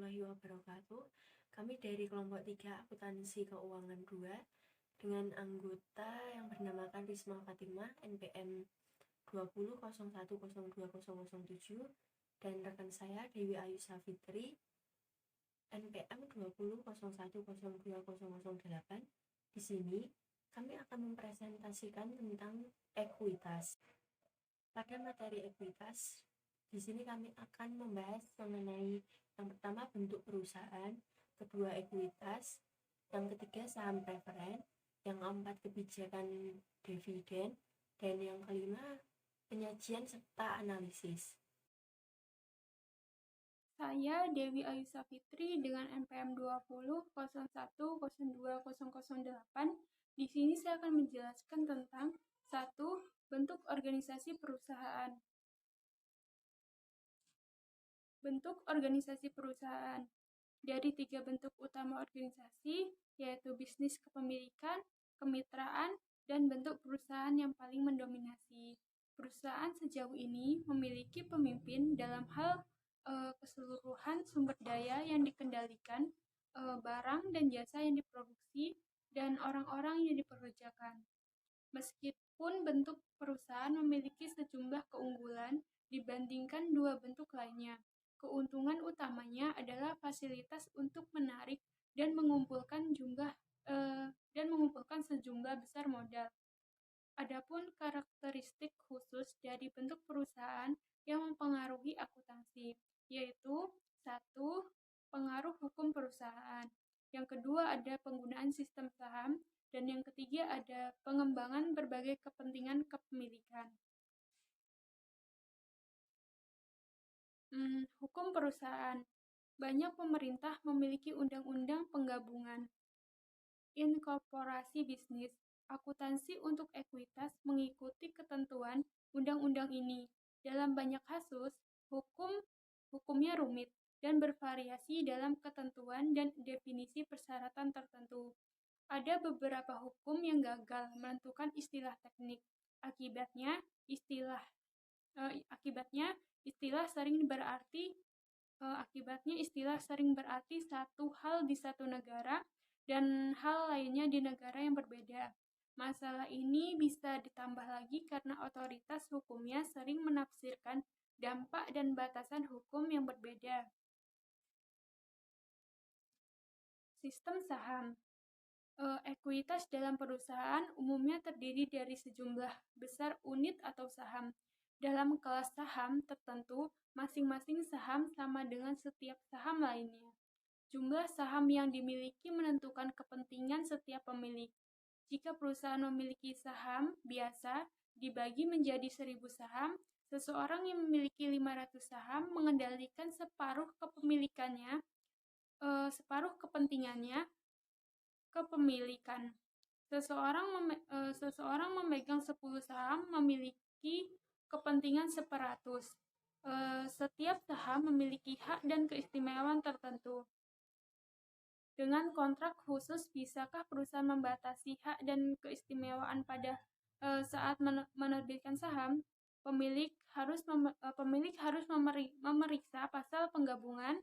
warahmatullahi wabarakatuh. Kami dari kelompok 3 akuntansi keuangan 2 dengan anggota yang bernamakan Risma Fatimah NPM 2001020007 dan rekan saya Dewi Ayu Safitri NPM 2001020008. Di sini kami akan mempresentasikan tentang ekuitas. Pada materi ekuitas, di sini kami akan membahas mengenai yang pertama bentuk perusahaan, kedua ekuitas, yang ketiga saham preferen, yang keempat kebijakan dividen, dan yang kelima penyajian serta analisis. Saya Dewi Ayu Safitri dengan NPM 2001020008. Di sini saya akan menjelaskan tentang 1. Bentuk organisasi perusahaan. Bentuk organisasi perusahaan. Dari 3 bentuk utama organisasi, yaitu bisnis kepemilikan, kemitraan, dan bentuk perusahaan yang paling mendominasi. Perusahaan sejauh ini memiliki pemimpin dalam hal keseluruhan sumber daya yang dikendalikan, barang dan jasa yang diproduksi, dan orang-orang yang dipekerjakan. Meskipun bentuk perusahaan memiliki sejumlah keunggulan dibandingkan dua bentuk lainnya, keuntungan utamanya adalah fasilitas untuk menarik dan mengumpulkan sejumlah besar modal. Adapun karakteristik khusus dari bentuk perusahaan yang mempengaruhi akuntansi, yaitu 1. Pengaruh hukum perusahaan. Yang kedua ada penggunaan sistem saham, dan yang ketiga ada pengembangan berbagai kepentingan kepemilikan. Hukum perusahaan. Banyak pemerintah memiliki undang-undang penggabungan. Inkorporasi bisnis. Akuntansi untuk ekuitas mengikuti ketentuan undang-undang ini. Dalam banyak kasus, hukumnya rumit dan bervariasi dalam ketentuan dan definisi persyaratan tertentu. Ada beberapa hukum yang gagal menentukan istilah teknik. Akibatnya istilah sering berarti satu hal di satu negara dan hal lainnya di negara yang berbeda. Masalah ini bisa ditambah lagi karena otoritas hukumnya sering menafsirkan dampak dan batasan hukum yang berbeda. Sistem saham. Ekuitas dalam perusahaan umumnya terdiri dari sejumlah besar unit atau saham. Dalam kelas saham tertentu, masing-masing saham sama dengan setiap saham lainnya. Jumlah saham yang dimiliki menentukan kepentingan setiap pemilik. Jika perusahaan memiliki saham biasa dibagi menjadi 1.000 saham, seseorang yang memiliki 500 saham mengendalikan separuh kepentingannya kepemilikan. Seseorang memegang 10 saham memiliki kepentingan 100. Setiap saham memiliki hak dan keistimewaan tertentu. Dengan kontrak khusus, bisakah perusahaan membatasi hak dan keistimewaan pada saat menerbitkan saham? Pemilik harus memeriksa pasal penggabungan,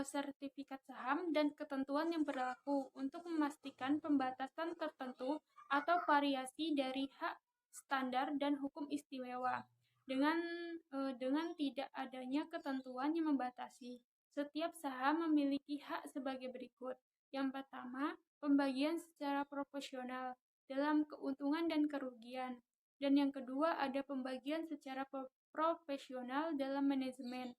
sertifikat saham, dan ketentuan yang berlaku untuk memastikan pembatasan tertentu atau variasi dari hak standar dan hukum istimewa. Dengan tidak adanya ketentuan yang membatasi, setiap saham memiliki hak sebagai berikut. Yang pertama, pembagian secara proporsional dalam keuntungan dan kerugian. Dan yang kedua, ada pembagian secara profesional dalam manajemen.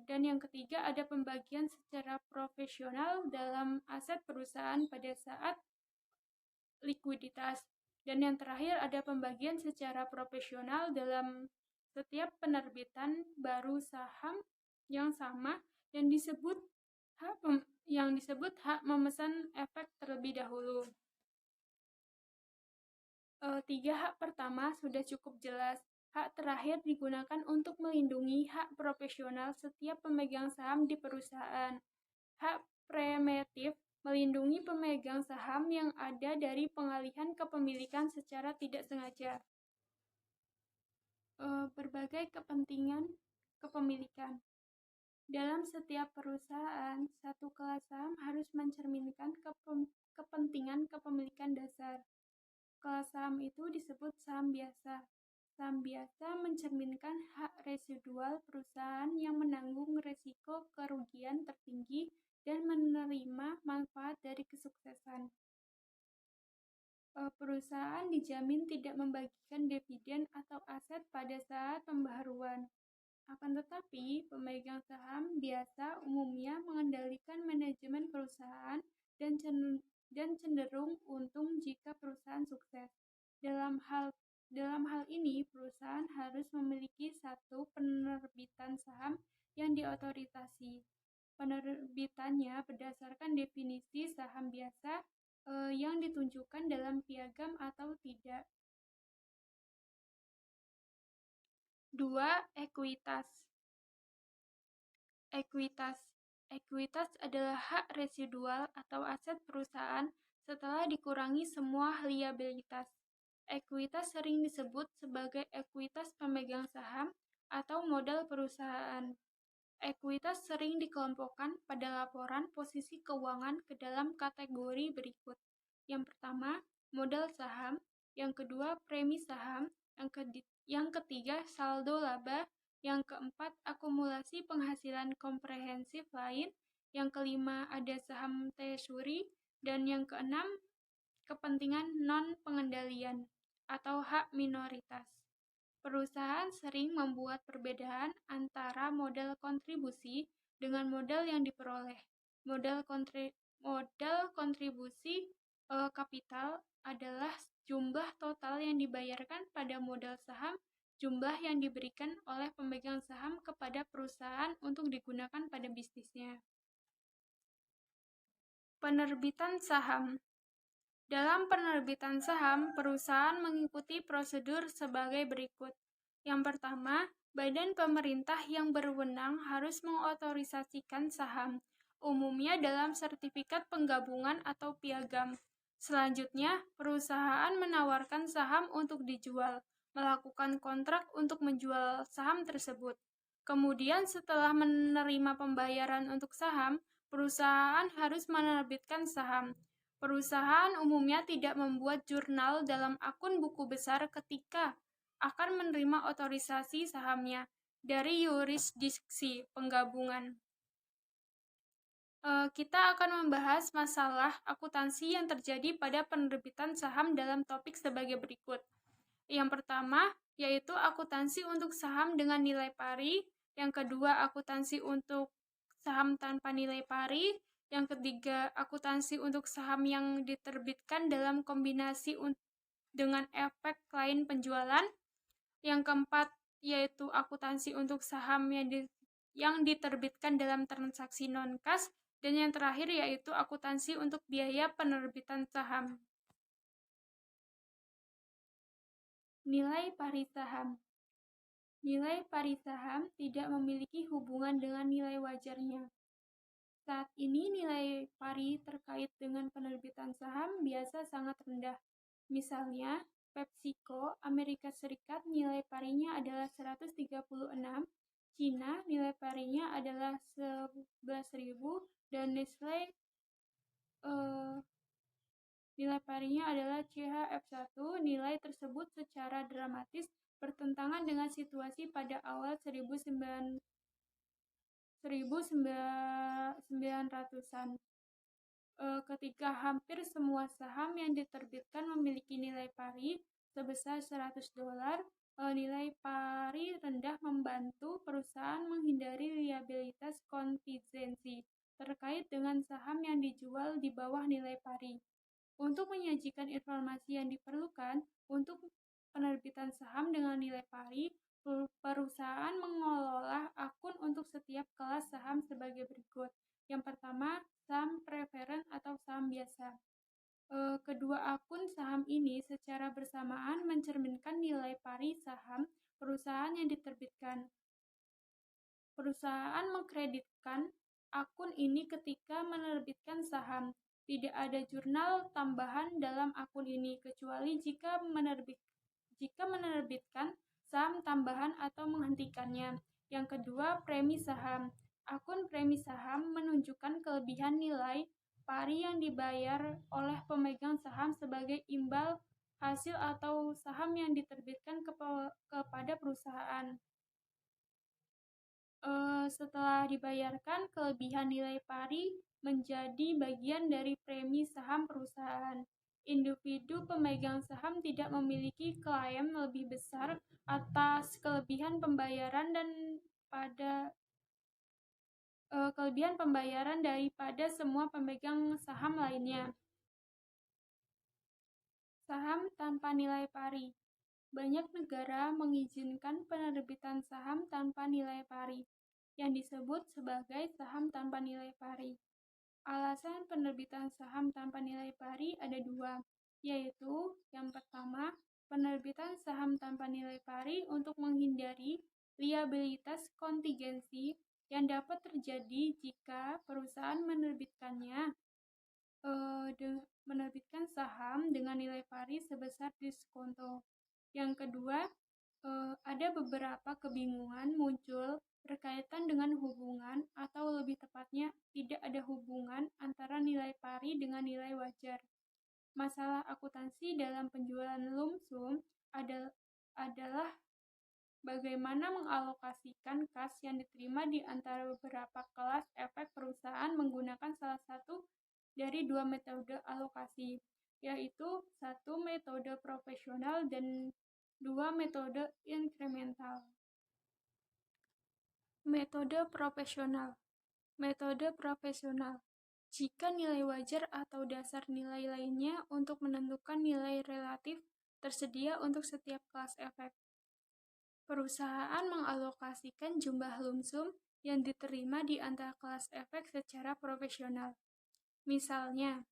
Dan yang ketiga, ada pembagian secara profesional dalam aset perusahaan pada saat likuiditas. Dan yang terakhir, ada pembagian secara profesional dalam setiap penerbitan baru saham yang sama yang disebut hak memesan efek terlebih dahulu. 3 hak pertama sudah cukup jelas. Hak terakhir digunakan untuk melindungi hak profesional setiap pemegang saham di perusahaan. Hak preemptif melindungi pemegang saham yang ada dari pengalihan kepemilikan secara tidak sengaja. Berbagai kepentingan kepemilikan. Dalam setiap perusahaan, satu kelas saham harus mencerminkan kepentingan kepemilikan dasar. Kelas saham itu disebut saham biasa. Saham biasa mencerminkan hak residual perusahaan yang menanggung risiko kerugian tertinggi dan menerima manfaat dari kesuksesan. Perusahaan dijamin tidak membagikan dividen atau aset pada saat pembaharuan. Akan tetapi, pemegang saham biasa umumnya mengendalikan manajemen perusahaan dan cenderung untung jika perusahaan sukses. Dalam hal ini, perusahaan harus memiliki satu penerbitan saham yang diotorisasi. Penerbitannya berdasarkan definisi saham biasa yang ditunjukkan dalam piagam atau tidak. 2. Ekuitas. Ekuitas adalah hak residual atau aset perusahaan setelah dikurangi semua liabilitas. Ekuitas sering disebut sebagai ekuitas pemegang saham atau modal perusahaan. Ekuitas sering dikelompokkan pada laporan posisi keuangan ke dalam kategori berikut. Yang pertama, modal saham. Yang kedua, premi saham. Yang ketiga, saldo laba. Yang keempat, akumulasi penghasilan komprehensif lain. Yang kelima, ada saham treasury. Dan yang keenam, kepentingan non-pengendalian atau hak minoritas. Perusahaan sering membuat perbedaan antara modal kontribusi dengan modal yang diperoleh. Modal kontribusi kapital adalah jumlah total yang dibayarkan pada modal saham, jumlah yang diberikan oleh pemegang saham kepada perusahaan untuk digunakan pada bisnisnya. Penerbitan saham. Dalam penerbitan saham, perusahaan mengikuti prosedur sebagai berikut. Yang pertama, badan pemerintah yang berwenang harus mengotorisasikan saham, umumnya dalam sertifikat penggabungan atau piagam. Selanjutnya, perusahaan menawarkan saham untuk dijual, melakukan kontrak untuk menjual saham tersebut. Kemudian setelah menerima pembayaran untuk saham, perusahaan harus menerbitkan saham. Perusahaan umumnya tidak membuat jurnal dalam akun buku besar ketika akan menerima otorisasi sahamnya dari yurisdiksi penggabungan. Kita akan membahas masalah akuntansi yang terjadi pada penerbitan saham dalam topik sebagai berikut. Yang pertama, yaitu akuntansi untuk saham dengan nilai pari. Yang kedua, akuntansi untuk saham tanpa nilai pari. Yang ketiga, akuntansi untuk saham yang diterbitkan dalam kombinasi dengan efek lain penjualan. Yang keempat, yaitu akuntansi untuk saham yang diterbitkan dalam transaksi non-cash. Dan yang terakhir, yaitu akuntansi untuk biaya penerbitan saham. Nilai pari saham. Nilai pari saham tidak memiliki hubungan dengan nilai wajarnya. Saat ini nilai pari terkait dengan penerbitan saham biasa sangat rendah. Misalnya, PepsiCo, Amerika Serikat nilai parinya adalah 136, Cina nilai parinya adalah 11.000, dan Nestle nilai parinya adalah CHF1. Nilai tersebut secara dramatis bertentangan dengan situasi pada awal 1900-an, ketika hampir semua saham yang diterbitkan memiliki nilai pari sebesar $100. Nilai pari rendah membantu perusahaan menghindari liabilitas kontingensi terkait dengan saham yang dijual di bawah nilai pari. Untuk menyajikan informasi yang diperlukan untuk penerbitan saham dengan nilai pari, perusahaan mengelola akun untuk setiap kelas saham sebagai berikut. Yang pertama, saham preferen atau saham biasa. Kedua akun saham ini secara bersamaan mencerminkan nilai pari saham perusahaan yang diterbitkan. Perusahaan mengkreditkan akun ini ketika menerbitkan saham. Tidak ada jurnal tambahan dalam akun ini, kecuali jika menerbitkan saham tambahan atau menghentikannya. Yang kedua, premi saham. Akun premi saham menunjukkan kelebihan nilai pari yang dibayar oleh pemegang saham sebagai imbal hasil atau saham yang diterbitkan kepada perusahaan. Setelah dibayarkan, kelebihan nilai pari menjadi bagian dari premi saham perusahaan. Individu pemegang saham tidak memiliki klaim lebih besar atas kelebihan pembayaran daripada semua pemegang saham lainnya. Saham tanpa nilai pari. Banyak negara mengizinkan penerbitan saham tanpa nilai pari, yang disebut sebagai saham tanpa nilai pari. Alasan penerbitan saham tanpa nilai pari ada dua, yaitu yang pertama, penerbitan saham tanpa nilai pari untuk menghindari liabilitas kontingensi yang dapat terjadi jika perusahaan menerbitkan saham dengan nilai pari sebesar diskonto. Yang kedua, ada beberapa kebingungan muncul berkaitan dengan hubungan atau lebih tepatnya tidak ada hubungan antara nilai pari dengan nilai wajar. Masalah akuntansi dalam penjualan lumsum adalah bagaimana mengalokasikan kas yang diterima di antara beberapa kelas efek perusahaan menggunakan salah satu dari dua metode alokasi, yaitu satu metode profesional dan dua metode inkremental. Metode profesional. Jika nilai wajar atau dasar nilai lainnya untuk menentukan nilai relatif tersedia untuk setiap kelas efek. Perusahaan mengalokasikan jumlah lumsum yang diterima di antara kelas efek secara profesional. Misalnya,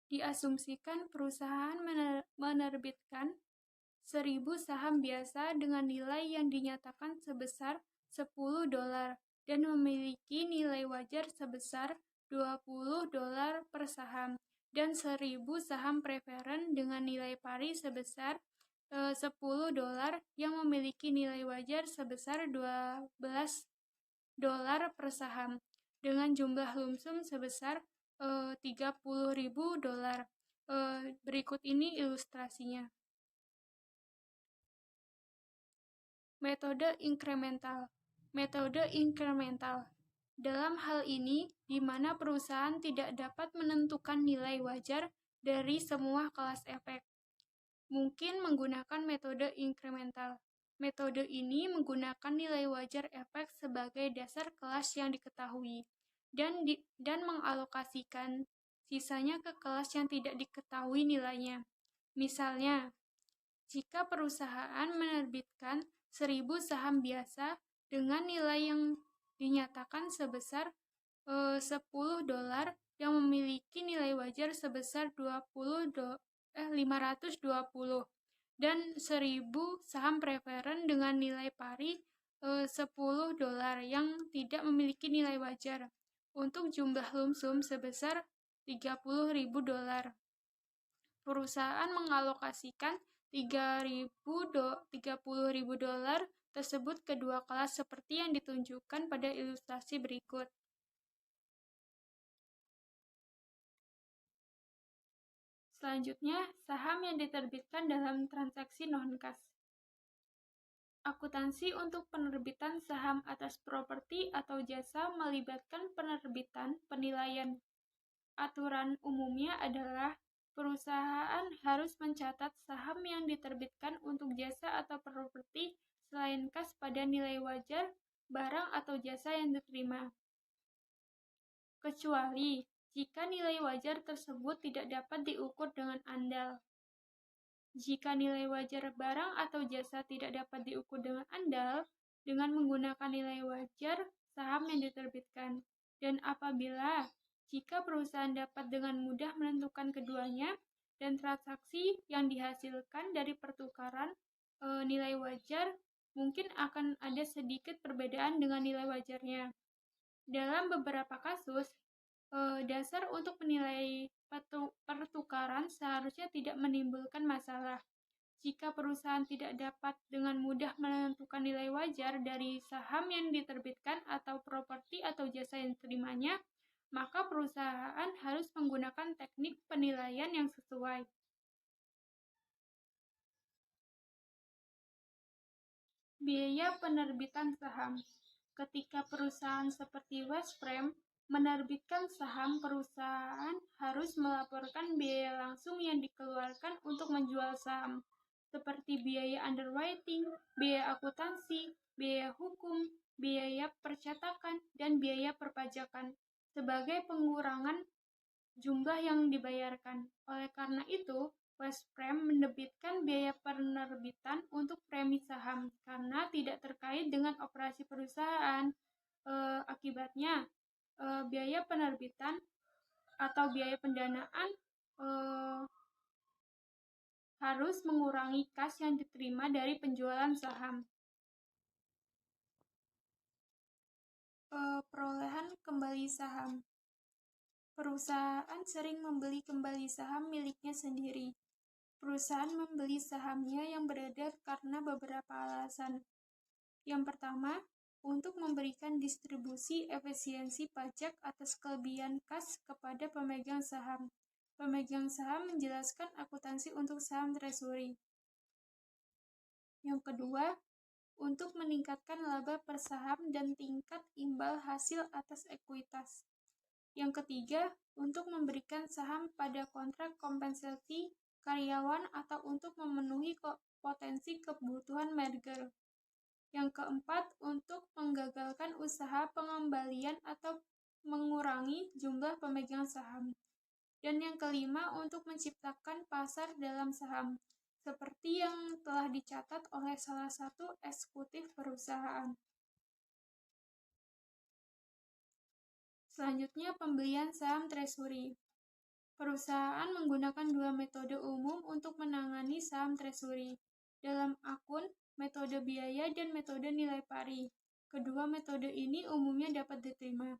diasumsikan perusahaan menerbitkan 1.000 saham biasa dengan nilai yang dinyatakan sebesar $10 dan memiliki nilai wajar sebesar $20 per saham, dan 1.000 saham preferen dengan nilai pari sebesar $10 yang memiliki nilai wajar sebesar $12 per saham dengan jumlah lumsum sebesar $30.000. Berikut ini ilustrasinya. Metode inkremental. Dalam hal ini, di mana perusahaan tidak dapat menentukan nilai wajar dari semua kelas efek, mungkin menggunakan metode inkremental. Metode ini menggunakan nilai wajar efek sebagai dasar kelas yang diketahui dan mengalokasikan sisanya ke kelas yang tidak diketahui nilainya. Misalnya, jika perusahaan menerbitkan 1.000 saham biasa dengan nilai yang dinyatakan sebesar $10 yang memiliki nilai wajar sebesar 520 dan 1.000 saham preferen dengan nilai pari $10 yang tidak memiliki nilai wajar untuk jumlah lumsum sebesar $30.000. Perusahaan mengalokasikan $30.000 tersebut ke dua kelas seperti yang ditunjukkan pada ilustrasi berikut. Selanjutnya, saham yang diterbitkan dalam transaksi non-kas. Akuntansi untuk penerbitan saham atas properti atau jasa melibatkan penerbitan penilaian. Aturan umumnya adalah perusahaan harus mencatat saham yang diterbitkan untuk jasa atau properti selain kas pada nilai wajar barang atau jasa yang diterima, kecuali jika nilai wajar tersebut tidak dapat diukur dengan andal. Jika nilai wajar barang atau jasa tidak dapat diukur dengan andal dengan menggunakan nilai wajar saham yang diterbitkan, dan apabila jika perusahaan dapat dengan mudah menentukan keduanya dan transaksi yang dihasilkan dari pertukaran nilai wajar mungkin akan ada sedikit perbedaan dengan nilai wajarnya. Dalam beberapa kasus, dasar untuk menilai pertukaran seharusnya tidak menimbulkan masalah. Jika perusahaan tidak dapat dengan mudah menentukan nilai wajar dari saham yang diterbitkan atau properti atau jasa yang diterimanya, maka perusahaan harus menggunakan teknik penilaian yang sesuai. Biaya penerbitan saham. Ketika perusahaan seperti Westframe menerbitkan saham, perusahaan harus melaporkan biaya langsung yang dikeluarkan untuk menjual saham, seperti biaya underwriting, biaya akuntansi, biaya hukum, biaya percetakan, dan biaya perpajakan, sebagai pengurangan jumlah yang dibayarkan. Oleh karena itu, Westframe menerbitkan biaya penerbitan untuk premi saham karena tidak terkait dengan operasi perusahaan. Akibatnya, biaya penerbitan atau biaya pendanaan harus mengurangi kas yang diterima dari penjualan saham. Perolehan kembali saham. Perusahaan sering membeli kembali saham miliknya sendiri. Perusahaan membeli sahamnya yang beredar karena beberapa alasan. Yang pertama, untuk memberikan distribusi efisiensi pajak atas kelebihan kas kepada pemegang saham. Pemegang saham menjelaskan akuntansi untuk saham treasury. Yang kedua, untuk meningkatkan laba per saham dan tingkat imbal hasil atas ekuitas. Yang ketiga, untuk memberikan saham pada kontrak kompensasi karyawan atau untuk memenuhi potensi kebutuhan merger. Yang keempat, untuk menggagalkan usaha pengembalian atau mengurangi jumlah pemegang saham. Dan yang kelima, untuk menciptakan pasar dalam saham, seperti yang telah dicatat oleh salah satu eksekutif perusahaan. Selanjutnya, pembelian saham treasury. Perusahaan menggunakan dua metode umum untuk menangani saham treasury. Dalam akun, metode biaya dan metode nilai pari. Kedua metode ini umumnya dapat diterima.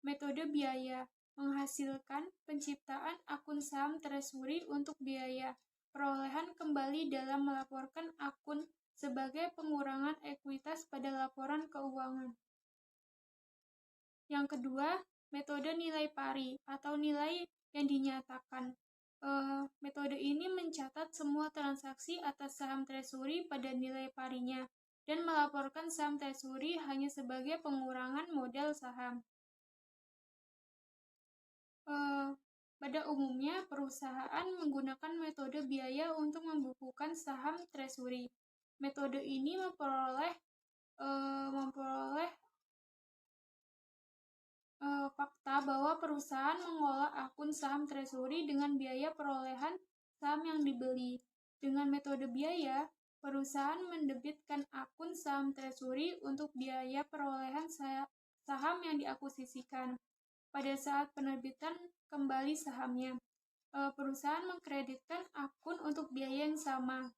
Metode biaya menghasilkan penciptaan akun saham treasury untuk biaya perolehan kembali dalam melaporkan akun sebagai pengurangan ekuitas pada laporan keuangan. Yang kedua, metode nilai pari atau nilai yang dinyatakan. Metode ini mencatat semua transaksi atas saham treasury pada nilai parinya dan melaporkan saham treasury hanya sebagai pengurangan modal saham. Pada umumnya, perusahaan menggunakan metode biaya untuk membukukan saham treasury. Metode ini memperoleh fakta bahwa perusahaan mengolah akun saham treasury dengan biaya perolehan saham yang dibeli. Dengan metode biaya, perusahaan mendebitkan akun saham treasury untuk biaya perolehan saham yang diakuisisikan. Pada saat penerbitan kembali sahamnya, perusahaan mengkreditkan akun untuk biaya yang sama.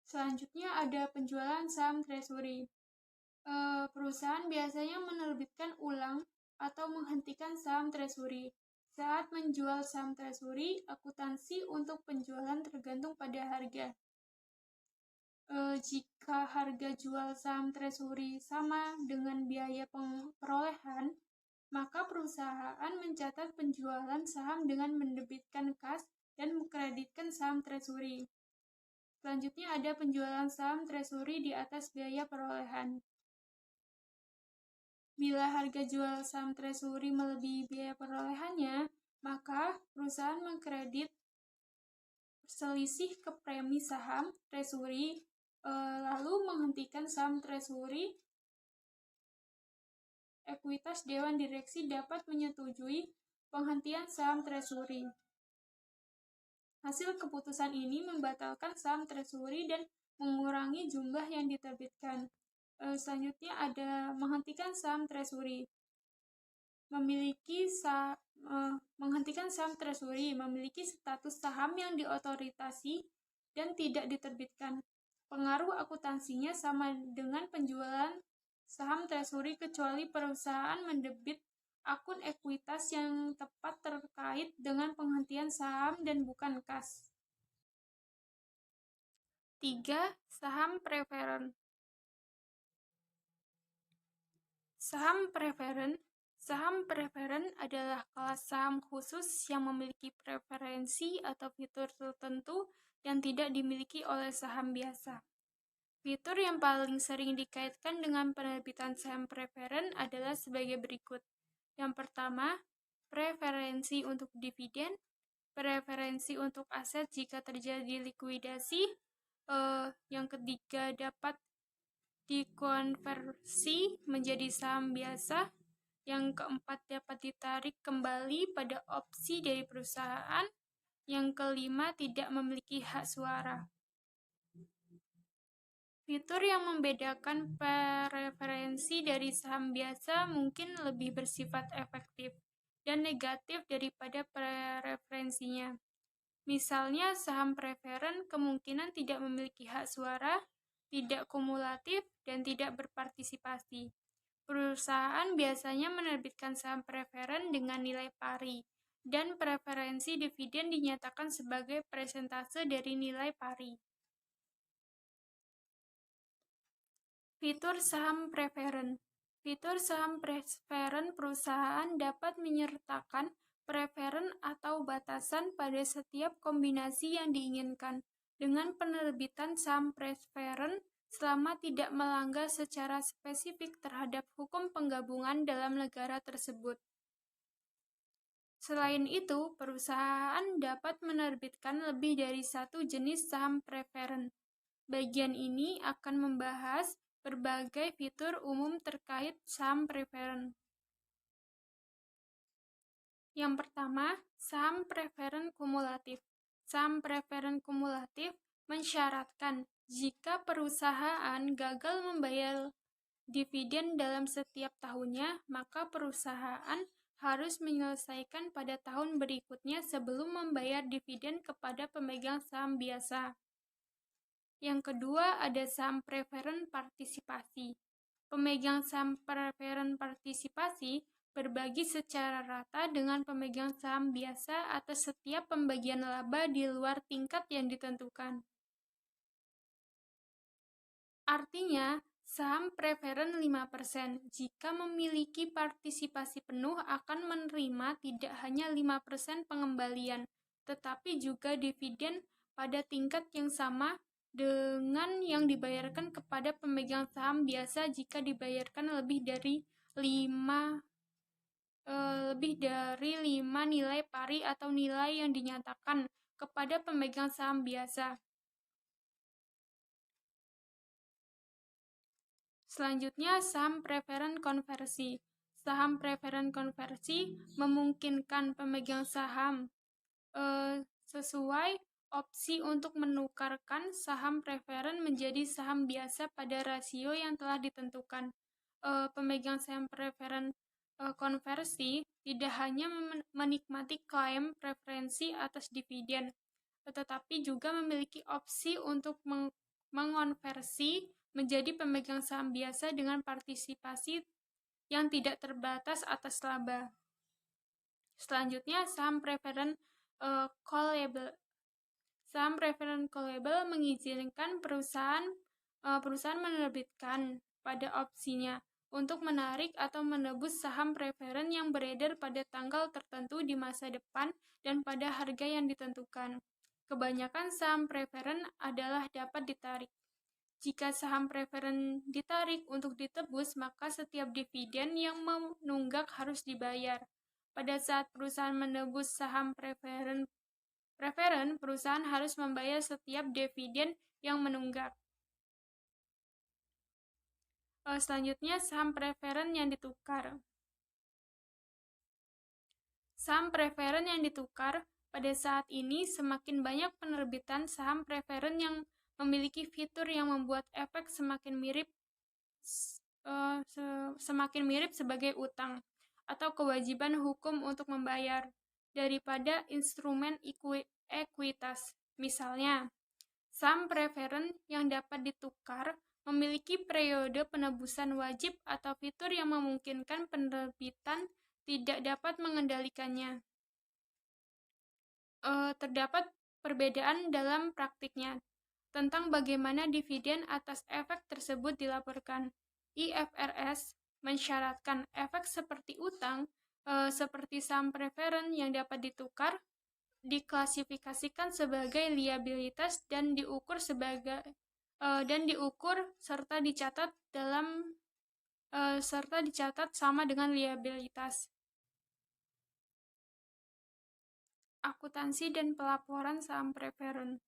Selanjutnya ada penjualan saham treasury. Perusahaan biasanya menerbitkan ulang atau menghentikan saham treasury. Saat menjual saham treasury, akuntansi untuk penjualan tergantung pada harga. Jika harga jual saham treasury sama dengan biaya perolehan, maka perusahaan mencatat penjualan saham dengan mendebitkan kas dan mengkreditkan saham treasury. Selanjutnya ada penjualan saham treasury di atas biaya perolehan. Bila harga jual saham treasury melebihi biaya perolehannya, maka perusahaan mengkredit selisih ke premi saham treasury, lalu menghentikan saham treasury. Ekuitas Dewan Direksi dapat menyetujui penghentian saham treasury. Hasil keputusan ini membatalkan saham treasury dan mengurangi jumlah yang diterbitkan. Selanjutnya ada menghentikan saham treasury. Menghentikan saham treasury memiliki status saham yang diotorisasi dan tidak diterbitkan. Pengaruh akuntansinya sama dengan penjualan saham treasury kecuali perusahaan mendebit akun ekuitas yang tepat terkait dengan penghentian saham dan bukan kas. 3. Saham preferen. Saham preferen. Saham preferen adalah kelas saham khusus yang memiliki preferensi atau fitur tertentu yang tidak dimiliki oleh saham biasa. Fitur yang paling sering dikaitkan dengan penerbitan saham preferen adalah sebagai berikut. Yang pertama, preferensi untuk dividen, preferensi untuk aset jika terjadi likuidasi. Yang ketiga, dapat dikonversi menjadi saham biasa. Yang keempat, dapat ditarik kembali pada opsi dari perusahaan. Yang kelima, tidak memiliki hak suara. Fitur yang membedakan preferensi dari saham biasa mungkin lebih bersifat efektif dan negatif daripada preferensinya. Misalnya, saham preferen kemungkinan tidak memiliki hak suara, tidak kumulatif, dan tidak berpartisipasi. Perusahaan biasanya menerbitkan saham preferen dengan nilai pari, dan preferensi dividen dinyatakan sebagai persentase dari nilai pari. Fitur saham preferen. Fitur saham preferen perusahaan dapat menyertakan preferen atau batasan pada setiap kombinasi yang diinginkan. Dengan penerbitan saham preferen selama tidak melanggar secara spesifik terhadap hukum penggabungan dalam negara tersebut. Selain itu, perusahaan dapat menerbitkan lebih dari satu jenis saham preferen. Bagian ini akan membahas berbagai fitur umum terkait saham preferen. Yang pertama, saham preferen kumulatif. Saham preferen kumulatif mensyaratkan jika perusahaan gagal membayar dividen dalam setiap tahunnya, maka perusahaan harus menyelesaikan pada tahun berikutnya sebelum membayar dividen kepada pemegang saham biasa. Yang kedua, ada saham preferen partisipasi. Pemegang saham preferen partisipasi berbagi secara rata dengan pemegang saham biasa atas setiap pembagian laba di luar tingkat yang ditentukan. Artinya, saham preferen 5%. Jika memiliki partisipasi penuh akan menerima tidak hanya 5% pengembalian, tetapi juga dividen pada tingkat yang sama dengan yang dibayarkan kepada pemegang saham biasa jika dibayarkan lebih dari 5 nilai pari atau nilai yang dinyatakan kepada pemegang saham biasa. Selanjutnya, saham preferen konversi. Saham preferen konversi memungkinkan pemegang saham sesuai opsi untuk menukarkan saham preferen menjadi saham biasa pada rasio yang telah ditentukan. Pemegang saham preferen konversi tidak hanya menikmati klaim preferensi atas dividen, tetapi juga memiliki opsi untuk mengonversi menjadi pemegang saham biasa dengan partisipasi yang tidak terbatas atas laba. Selanjutnya, saham preferen callable. Saham preferen callable mengizinkan perusahaan menerbitkan pada opsinya untuk menarik atau menebus saham preferen yang beredar pada tanggal tertentu di masa depan dan pada harga yang ditentukan. Kebanyakan saham preferen adalah dapat ditarik. Jika saham preferen ditarik untuk ditebus, maka setiap dividen yang menunggak harus dibayar. Pada saat perusahaan menebus saham preferen, perusahaan harus membayar setiap dividen yang menunggak. Selanjutnya, saham preferen yang ditukar. Saham preferen yang ditukar pada saat ini semakin banyak penerbitan saham preferen yang memiliki fitur yang membuat efek semakin mirip sebagai utang atau kewajiban hukum untuk membayar daripada instrumen ekuitas. Misalnya, saham preferen yang dapat ditukar memiliki periode penebusan wajib atau fitur yang memungkinkan penerbitan tidak dapat mengendalikannya. Terdapat perbedaan dalam praktiknya, tentang bagaimana dividen atas efek tersebut dilaporkan. IFRS mensyaratkan efek seperti utang, seperti saham preferen yang dapat ditukar, diklasifikasikan sebagai liabilitas dan diukur serta dicatat sama dengan liabilitas. Akuntansi dan pelaporan saham preferen.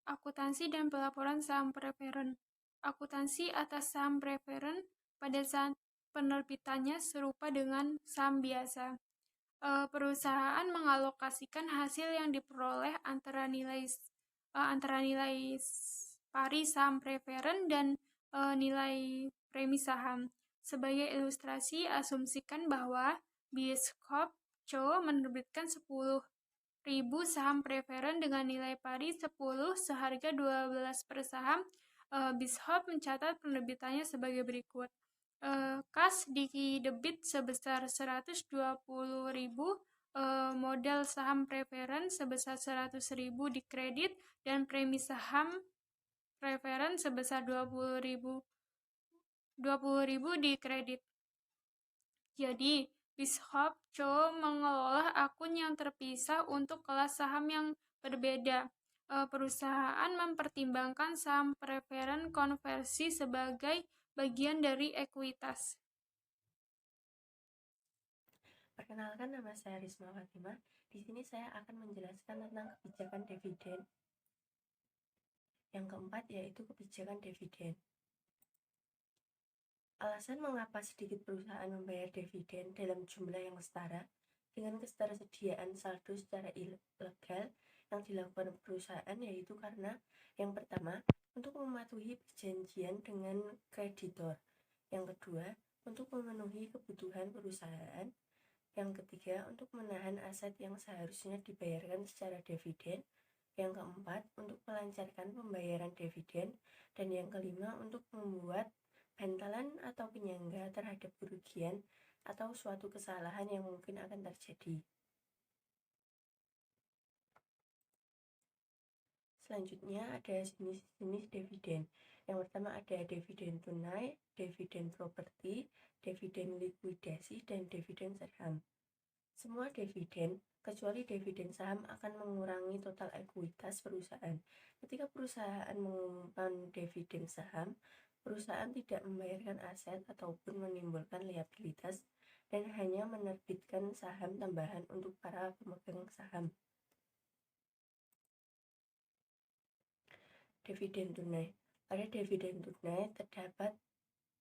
Akuntansi dan pelaporan saham preferen. Akuntansi atas saham preferen pada saat penerbitannya serupa dengan saham biasa. Perusahaan mengalokasikan hasil yang diperoleh antara nilai pari saham preferen dan nilai premi saham. Sebagai ilustrasi, asumsikan bahwa Biscoff Co. menerbitkan 10.000 saham preferen dengan nilai pari 10 seharga 12 per saham. Biscoff mencatat penerbitannya sebagai berikut. Kas di debit sebesar 120.000, modal saham preferen sebesar 100.000 di kredit, dan premi saham preferen sebesar 20.000 di kredit. Jadi, Biscoff Co. mengelola akun yang terpisah untuk kelas saham yang berbeda. Perusahaan mempertimbangkan saham preferen konversi sebagai bagian dari ekuitas. Perkenalkan, nama saya Risma Fatimah. Di sini saya akan menjelaskan tentang kebijakan dividen. Yang keempat yaitu kebijakan dividen. Alasan mengapa sedikit perusahaan membayar dividen dalam jumlah yang setara dengan ketersediaan saldo secara ilegal yang dilakukan perusahaan yaitu karena yang pertama, untuk mematuhi perjanjian dengan kreditor. Yang kedua, untuk memenuhi kebutuhan perusahaan. Yang ketiga, untuk menahan aset yang seharusnya dibayarkan secara dividen. Yang keempat, untuk melancarkan pembayaran dividen. Dan yang kelima, untuk membuat bantalan atau penyangga terhadap kerugian atau suatu kesalahan yang mungkin akan terjadi. Selanjutnya ada jenis-jenis dividen. Yang pertama ada dividen tunai, dividen properti, dividen likuidasi, dan dividen saham. Semua dividen, kecuali dividen saham, akan mengurangi total ekuitas perusahaan. Ketika perusahaan mengumumkan dividen saham, perusahaan tidak membayarkan aset ataupun menimbulkan liabilitas dan hanya menerbitkan saham tambahan untuk para pemegang saham. Dividen tunai. Pada dividen tunai terdapat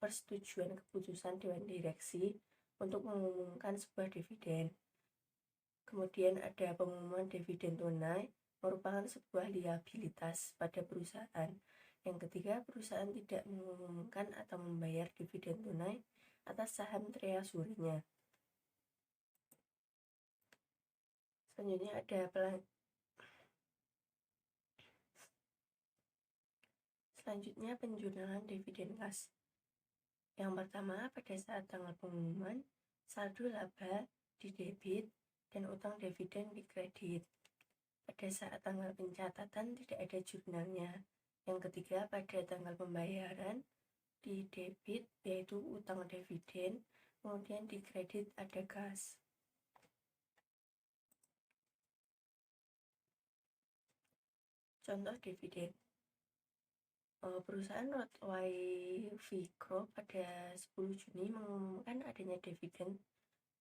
persetujuan keputusan Dewan Direksi untuk mengumumkan sebuah dividen. Kemudian ada pengumuman dividen tunai merupakan sebuah liabilitas pada perusahaan. Yang ketiga, perusahaan tidak mengumumkan atau membayar dividen tunai atas saham treasury-nya. Selanjutnya ada penjurnalan dividen kas. Yang pertama, pada saat tanggal pengumuman, saldo laba di debit dan utang dividen di kredit. Pada saat tanggal pencatatan tidak ada jurnalnya. Yang ketiga, pada tanggal pembayaran di debit yaitu utang dividen, kemudian di kredit ada kas. Contoh dividen. Perusahaan Rottweiler Vigro pada 10 Juni mengumumkan adanya dividen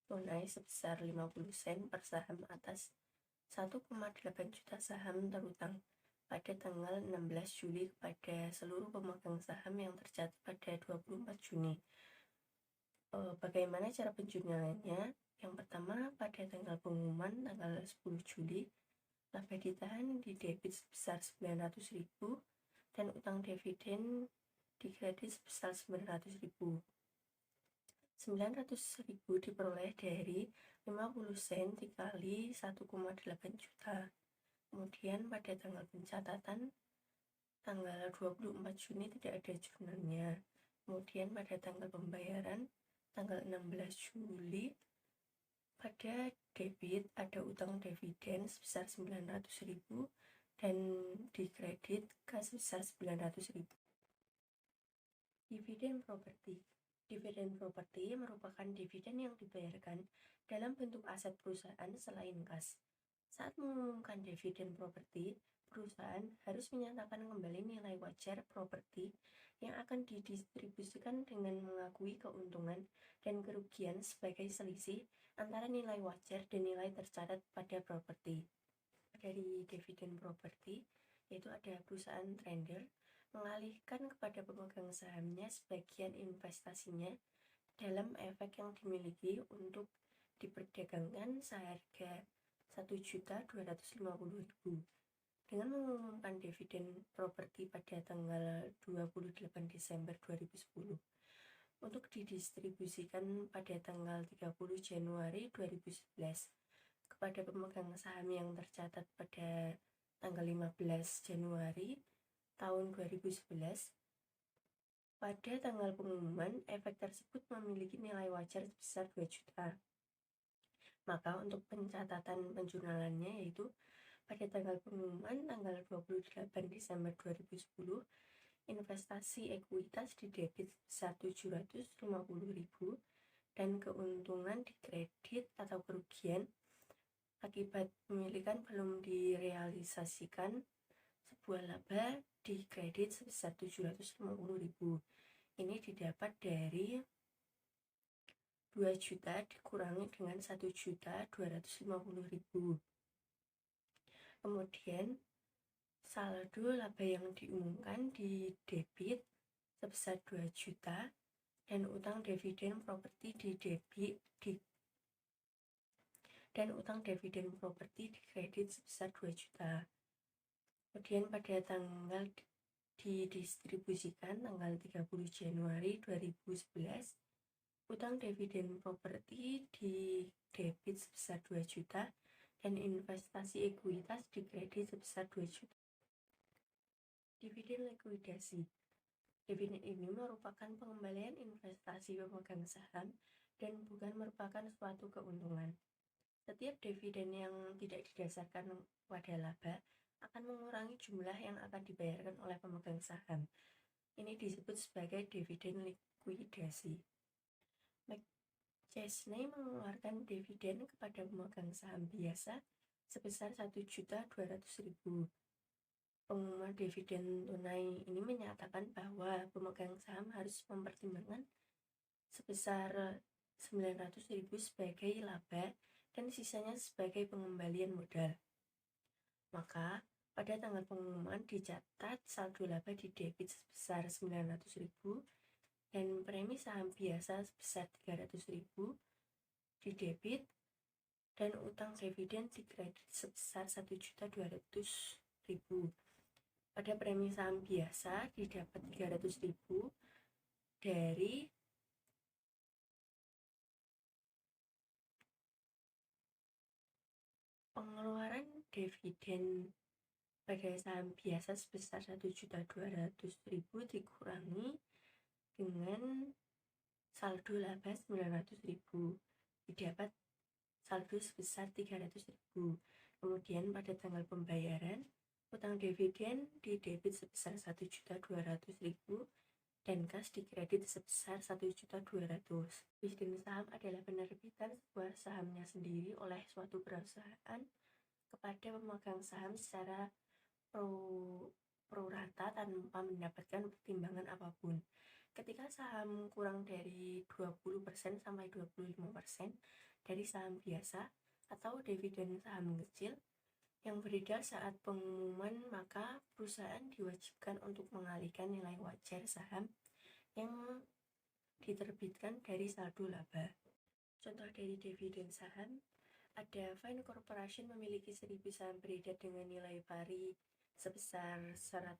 tunai sebesar 50 sen per saham atas 1,8 juta saham terutang pada tanggal 16 Juli kepada seluruh pemegang saham yang tercatat pada 24 Juni. Bagaimana cara penjurnalannya? Yang pertama, pada tanggal pengumuman tanggal 10 Juli, laba ditahan di debit sebesar 900.000 dan utang dividen di kredit sebesar 900.000. 900.000 diperoleh dari 50 sen dikali 1,8 juta. Kemudian pada tanggal pencatatan tanggal 24 Juni tidak ada jurnalnya. Kemudian pada tanggal pembayaran tanggal 16 Juli pada debit ada utang dividen sebesar 900.000 dan dikredit kas sebesar 900.000. Dividen properti. Dividen properti merupakan dividen yang dibayarkan dalam bentuk aset perusahaan selain kas. Saat mengumumkan dividen properti, perusahaan harus menyatakan kembali nilai wajar properti yang akan didistribusikan dengan mengakui keuntungan dan kerugian sebagai selisih antara nilai wajar dan nilai tercatat pada properti. Dari dividen properti, yaitu ada perusahaan trader mengalihkan kepada pemegang sahamnya sebagian investasinya dalam efek yang dimiliki untuk diperdagangkan seharga 1.250.000. Dengan mengumumkan dividen properti pada tanggal 28 Desember 2010 untuk didistribusikan pada tanggal 30 Januari 2011 kepada pemegang saham yang tercatat pada tanggal 15 Januari tahun 2011. Pada tanggal pengumuman, efek tersebut memiliki nilai wajar sebesar 2 juta. Maka untuk pencatatan penjurnalannya yaitu pada tanggal pengumuman tanggal 28 Desember 2010, investasi ekuitas didebit sebesar 750.000 dan keuntungan dikredit atau kerugian akibat pemilikan belum direalisasikan sebuah laba dikredit sebesar 750.000. Ini didapat dari 2 juta dikurangi dengan 1.250.000. Kemudian saldo laba yang diumumkan di debit sebesar 2 juta dan utang dividen properti dikredit sebesar 2 juta. Kemudian pada tanggal didistribusikan tanggal 30 Januari 2011, utang dividen properti di debit sebesar 2 juta dan investasi ekuitas dikredit sebesar 2 juta. Dividen likuidasi. Dividen ini merupakan pengembalian investasi pemegang saham dan bukan merupakan suatu keuntungan. Setiap dividen yang tidak didasarkan pada laba akan mengurangi jumlah yang akan dibayarkan oleh pemegang saham. Ini disebut sebagai dividen likuidasi. McChesney mengeluarkan dividen kepada pemegang saham biasa sebesar 1.200.000. Pengumuman dividen tunai ini menyatakan bahwa pemegang saham harus mempertimbangkan sebesar 900.000 sebagai laba dan sisanya sebagai pengembalian modal. Maka pada tanggal pengumuman dicatat saldo laba di debit sebesar 900.000 dan premi saham biasa sebesar 300.000 di debit dan utang dividen dikredit sebesar 1.200.000. Pada premi saham biasa didapat 300.000 dari pengeluaran dividen pada saham biasa sebesar 1.200.000 dikurangi dengan saldo laba 900.000, didapat saldo sebesar 300.000. Kemudian pada tanggal pembayaran, utang dividen didebit sebesar 1.200.000 dan kas dikredit sebesar 1.200.000. Dividen saham adalah penerbitan sebuah sahamnya sendiri oleh suatu perusahaan kepada pemegang saham secara pro rata tanpa mendapatkan pertimbangan apapun. Ketika saham kurang dari 20% sampai 25% dari saham biasa atau dividen saham kecil yang beredar saat pengumuman, maka perusahaan diwajibkan untuk mengalihkan nilai wajar saham yang diterbitkan dari saldo laba. Contoh dari dividen saham, ada Fine Corporation memiliki 1.000 saham beredar dengan nilai pari sebesar $100,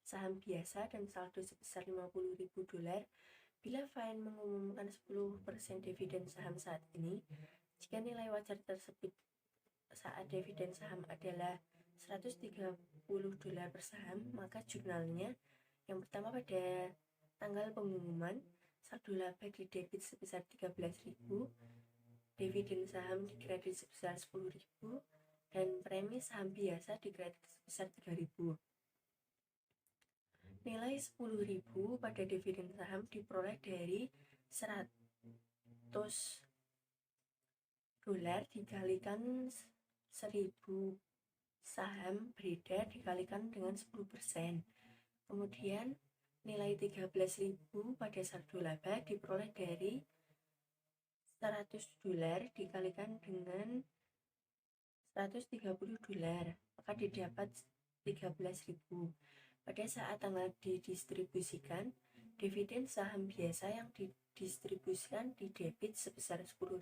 saham biasa dan saldo sebesar $50.000. Bila Fine mengumumkan 10% dividen saham saat ini, jika nilai wajar tersebut saat dividen saham adalah $130 per saham, maka jurnalnya yang pertama pada tanggal pengumuman saldo laba di debit sebesar 13.000, dividen saham dikredit sebesar 10.000, dan premi saham biasa dikredit sebesar 3.000. Nilai 10.000 pada dividen saham diperoleh dari 100 dolar dikalikan 1.000 saham beredar dikalikan dengan 10%. Kemudian nilai 13.000 pada saldo laba diperoleh dari 100 dolar dikalikan dengan 130 dolar, maka didapat 13.000. Pada saat tanggal didistribusikan, dividen saham biasa yang didistribusikan didebit sebesar 10.000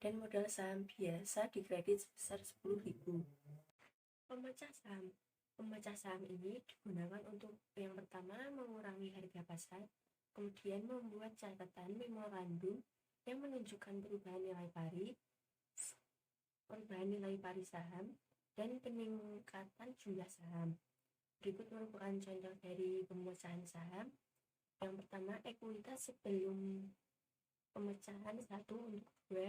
dan modal saham biasa dikredit sebesar 10.000. Pemecah saham ini digunakan untuk yang pertama mengurangi harga pasar, kemudian membuat catatan memorandum yang menunjukkan perubahan nilai pari saham, dan peningkatan jumlah saham. Berikut merupakan contoh dari pemecahan saham. Yang pertama, ekuitas sebelum pemecahan 1 untuk 2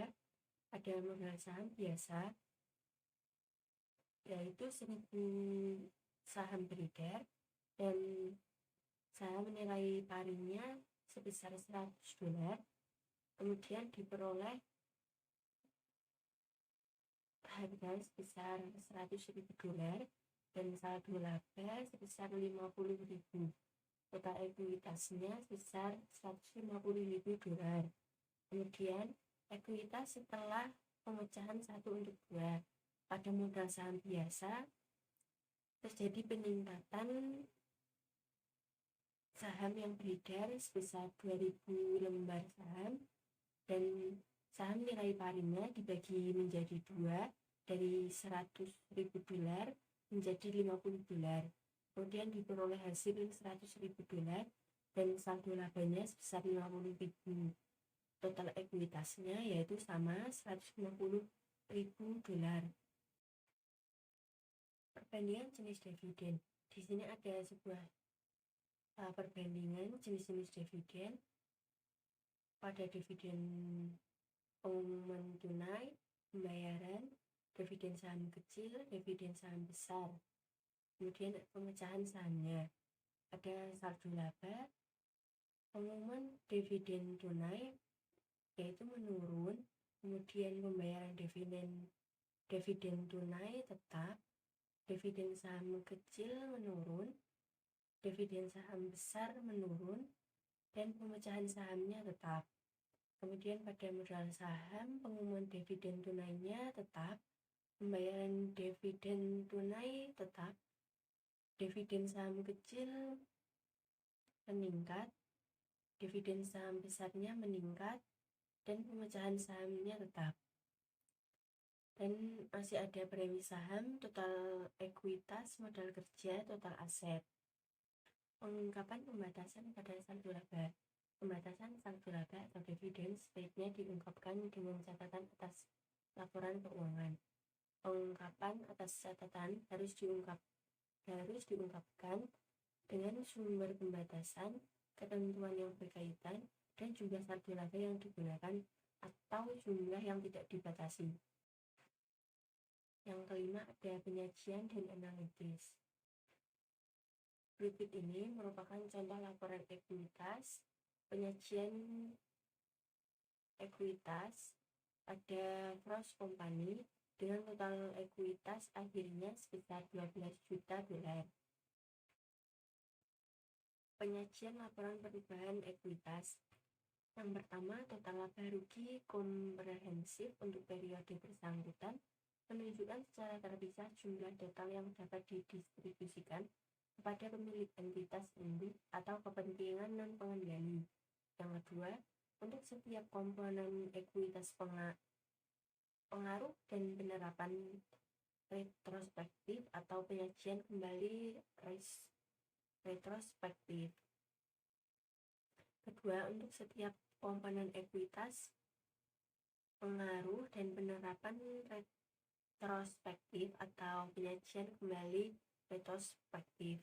ada modal saham biasa, yaitu 1.000 saham beredar dan saham nilai parinya sebesar 100 dolar. Kemudian diperoleh harga sebesar 100.000 dolar dan saldo laba sebesar 50.000. Total ekuitasnya sebesar 150.000 dolar. Kemudian ekuitas setelah pemecahan 1 untuk 2 pada modal saham biasa terjadi peningkatan saham yang beredar sebesar 2.000 lembar saham dan saham nilai parinya dibagi menjadi 2 dari 100.000 dolar menjadi 50 dolar. Kemudian diperoleh hasil 100.000 dolar dan saldo labanya sebesar 50.000. Total ekuitasnya yaitu sama 150.000 dolar. Perbandingan jenis dividen. Di sini ada sebuah perbandingan jenis-jenis dividen. Pada dividen pengumuman tunai, pembayaran, dividen saham kecil, dividen saham besar. Kemudian pemecahan sahamnya. Ada saldo laba, pengumuman dividen tunai yaitu menurun, kemudian pembayaran dividen tunai tetap, dividen saham kecil menurun, dividen saham besar menurun, dan pemecahan sahamnya tetap. Kemudian pada modal saham, pengumuman dividen tunainya tetap, pembayaran dividen tunai tetap, dividen saham kecil meningkat, dividen saham besarnya meningkat, dan pemecahan sahamnya tetap. Dan masih ada premi saham, total ekuitas, modal kerja, total aset. Pengungkapan pembatasan pada saldo laba. Pembatasan saldo laba atau dividen sebaiknya diungkapkan dengan catatan atas laporan keuangan. Pengungkapan atas catatan harus diungkapkan dengan sumber pembatasan, ketentuan yang berkaitan, dan jumlah saldo laba yang digunakan atau jumlah yang tidak dibatasi. Yang kelima ada penyajian dan analitis. Berikut ini merupakan contoh laporan ekuitas. Penyajian ekuitas pada cross company dengan total ekuitas akhirnya sebesar 12 juta dolar. Penyajian laporan perubahan ekuitas. Yang pertama, total laba rugi komprehensif untuk periode bersangkutan menunjukkan secara terpisah jumlah total yang dapat didistribusikan kepada pemilik entitas induk atau kepentingan non-pengendali. Yang kedua, untuk setiap komponen ekuitas pengaruh dan penerapan retrospektif atau penyajian kembali retrospektif. Kedua, untuk setiap komponen ekuitas pengaruh dan penerapan retrospektif atau penyajian kembali retrospektif.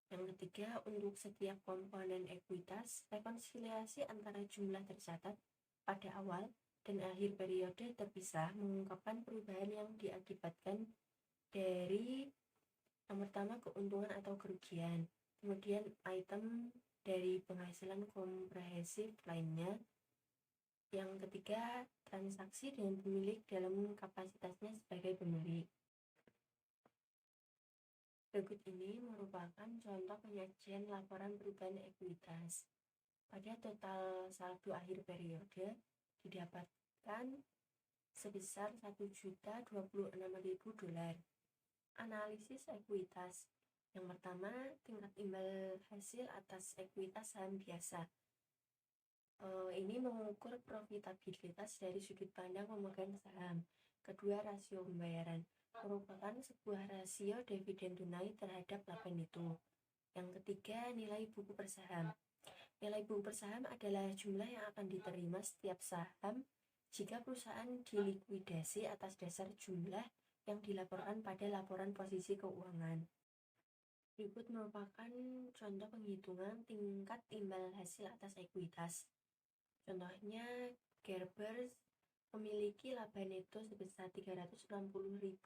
Yang ketiga, untuk setiap komponen ekuitas, rekonsiliasi antara jumlah tercatat pada awal dan akhir periode terpisah mengungkapkan perubahan yang diakibatkan dari yang pertama keuntungan atau kerugian, kemudian item dari penghasilan komprehensif lainnya, yang ketiga transaksi dengan pemilik dalam kapasitasnya sebagai pemilik. Berikut ini merupakan contoh penyajian laporan perubahan ekuitas. Pada total saldo akhir periode didapatkan sebesar $1.026.000. Analisis ekuitas. Yang pertama, tingkat imbal hasil atas ekuitas saham biasa. Ini mengukur profitabilitas dari sudut pandang pemegang saham. Kedua, rasio pembayaran. Merupakan sebuah rasio dividen tunai terhadap laba neto. Yang ketiga, nilai buku per saham. Nilai buku per saham adalah jumlah yang akan diterima setiap saham jika perusahaan dilikuidasi atas dasar jumlah yang dilaporkan pada laporan posisi keuangan. Berikut merupakan contoh penghitungan tingkat imbal hasil atas ekuitas. Contohnya, Gerber memiliki laba neto sebesar $360.000,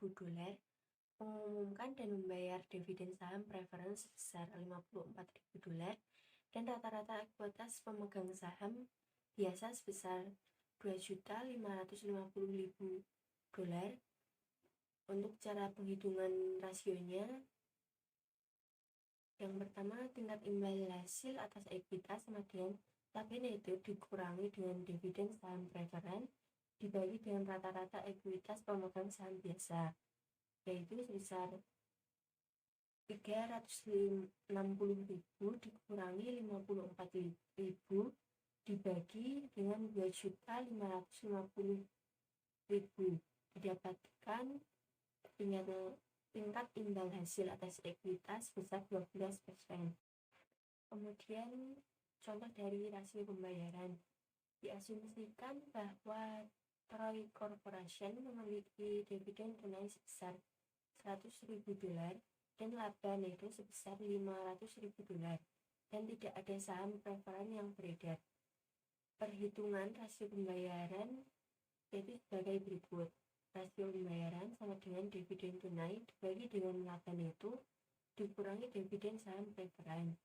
mengumumkan dan membayar dividen saham preference sebesar $54.000, dan rata-rata ekuitas pemegang saham biasa sebesar $2.550.000. Untuk cara penghitungan rasionya, yang pertama, tingkat imbal hasil atas ekuitas sama dengan laba neto dikurangi dengan dividen saham preferen dibagi dengan rata-rata ekuitas pemegang saham biasa, yaitu sebesar $360.000 dikurangi $54.000 dibagi dengan $2.550.000, didapatkan tingkat imbal hasil atas ekuitas sebesar 12%. Kemudian contoh dari rasio pembayaran. Diasumsikan bahwa Troy Corporation memiliki dividen tunai sebesar $100.000 dan laba neto sebesar $500.000 dan tidak ada saham preferen yang beredar. Perhitungan rasio pembayaran yaitu sebagai berikut. Rasio pembayaran sama dengan dividen tunai dibagi dengan laba neto dikurangi dividen saham preferen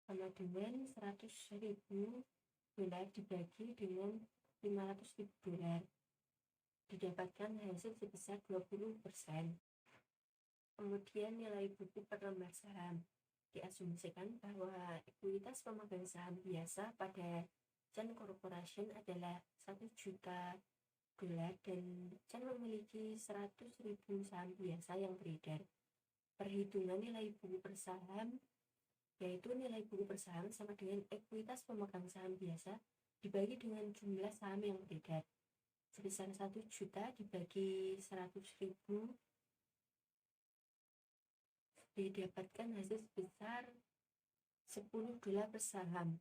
sama dengan $100.000 dibagi dengan $500.000, didapatkan hasil sebesar 20%. Kemudian nilai buku per lembar saham. Diasumsikan bahwa ekuitas pemegang saham biasa pada Chan Corporation adalah $1 juta dan Chan memiliki 100.000 saham biasa yang beredar. Perhitungan nilai buku per saham yaitu nilai buku per saham sama dengan ekuitas pemegang saham biasa dibagi dengan jumlah saham yang beredar. Sebesar 1 juta dibagi 100.000 didapatkan hasil sebesar $10 per saham.